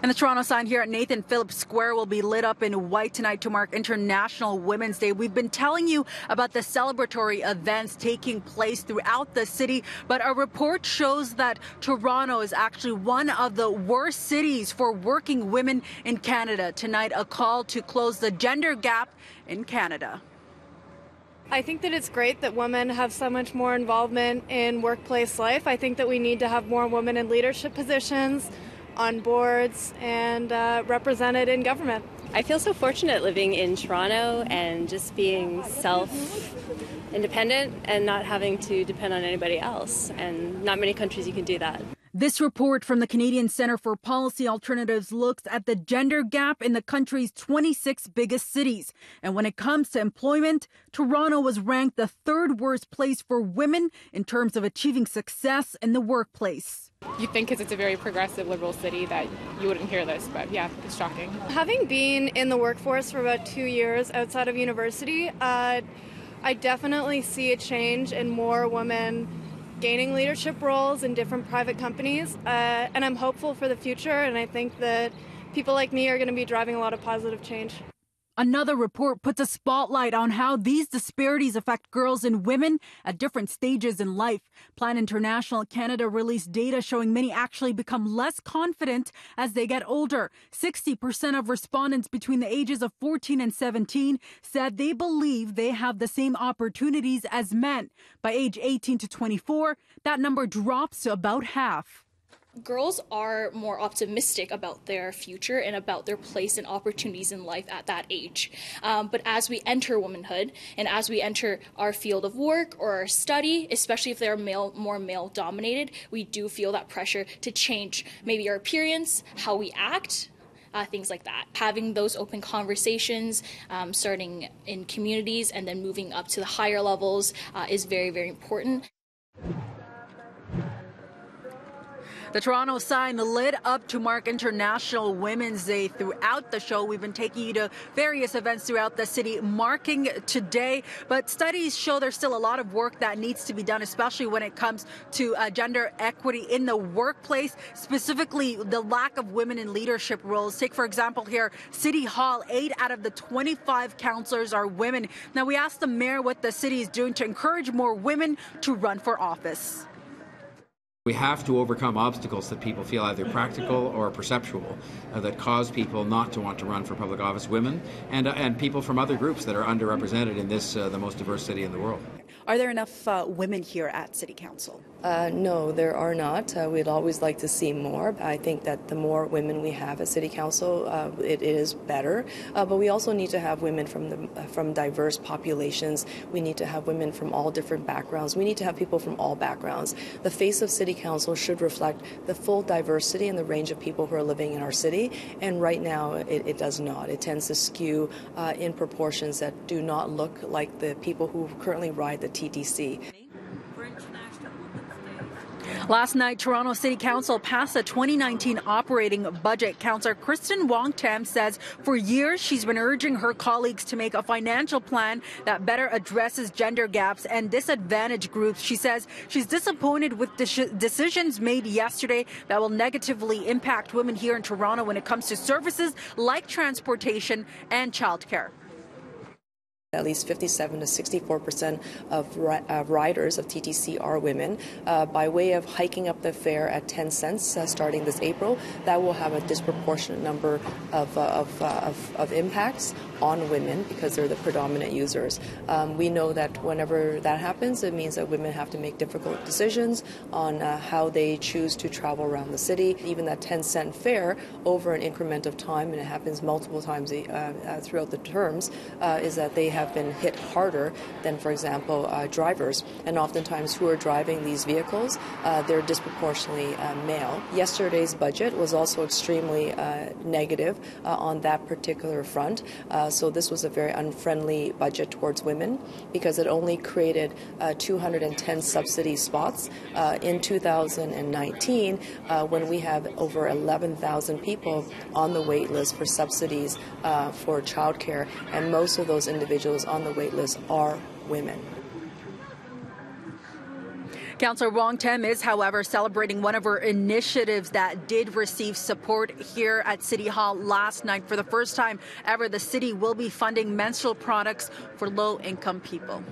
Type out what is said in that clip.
And the Toronto sign here at Nathan Phillips Square will be lit up in white tonight to mark International Women's Day. We've been telling you about the celebratory events taking place throughout the city, but a report shows that Toronto is actually one of the worst cities for working women in Canada. Tonight, a call to close the gender gap in Canada. I think that it's great that women have so much more involvement in workplace life. I think that we need to have more women in leadership positions, on boards, and represented in government. I feel so fortunate living in Toronto and just being self-independent and not having to depend on anybody else. And not many countries you can do that. This report from the Canadian Centre for Policy Alternatives looks at the gender gap in the country's 26 biggest cities. And when it comes to employment, Toronto was ranked the third worst place for women in terms of achieving success in the workplace. You'd think because it's a very progressive liberal city that you wouldn't hear this, but yeah, it's shocking. Having been in the workforce for about 2 years outside of university, I definitely see a change in more women gaining leadership roles in different private companies, and I'm hopeful for the future, and I think that people like me are going to be driving a lot of positive change. Another report puts a spotlight on how these disparities affect girls and women at different stages in life. Plan International Canada released data showing many actually become less confident as they get older. 60% of respondents between the ages of 14 and 17 said they believe they have the same opportunities as men. By age 18 to 24, that number drops to about half. Girls are more optimistic about their future and about their place and opportunities in life at that age. But as we enter womanhood and as we enter our field of work or our study, especially if they're more male dominated, we do feel that pressure to change maybe our appearance, how we act, things like that. Having those open conversations, starting in communities and then moving up to the higher levels is very, very important. The Toronto sign lit up to mark International Women's Day. Throughout the show, we've been taking you to various events throughout the city marking today. But studies show there's still a lot of work that needs to be done, especially when it comes to gender equity in the workplace, specifically the lack of women in leadership roles. Take, for example, here, City Hall, 8 out of the 25 councillors are women. Now, we asked the mayor what the city is doing to encourage more women to run for office. We have to overcome obstacles that people feel either practical or perceptual that cause people not to want to run for public office, women and people from other groups that are underrepresented in this, the most diverse city in the world. Are there enough women here at City Council? No, there are not. We'd always like to see more. I think that the more women we have at City Council, it is better. But we also need to have women from diverse populations. We need to have women from all different backgrounds. We need to have people from all backgrounds. The face of City Council should reflect the full diversity and the range of people who are living in our city. And right now, it does not. It tends to skew in proportions that do not look like the people who currently ride the TTC. Last night, Toronto City Council passed a 2019 operating budget. Councillor Kristen Wong-Tam says for years she's been urging her colleagues to make a financial plan that better addresses gender gaps and disadvantaged groups. She says she's disappointed with decisions made yesterday that will negatively impact women here in Toronto when it comes to services like transportation and childcare. At least 57 to 64% of riders of TTC are women. By way of hiking up the fare at 10 cents starting this April, that will have a disproportionate number of impacts on women because they're the predominant users. We know that whenever that happens, it means that women have to make difficult decisions on how they choose to travel around the city. Even that 10-cent fare over an increment of time, and it happens multiple times throughout the terms, is that they have been hit harder than, for example, drivers. And oftentimes who are driving these vehicles, they're disproportionately male. Yesterday's budget was also extremely negative on that particular front. So this was a very unfriendly budget towards women because it only created 210 subsidy spots in 2019 when we have over 11,000 people on the wait list for subsidies for childcare, and most of those individuals on the wait list are women. Councillor Wong Tam is, however, celebrating one of her initiatives that did receive support here at City Hall last night. For the first time ever, the city will be funding menstrual products for low-income people.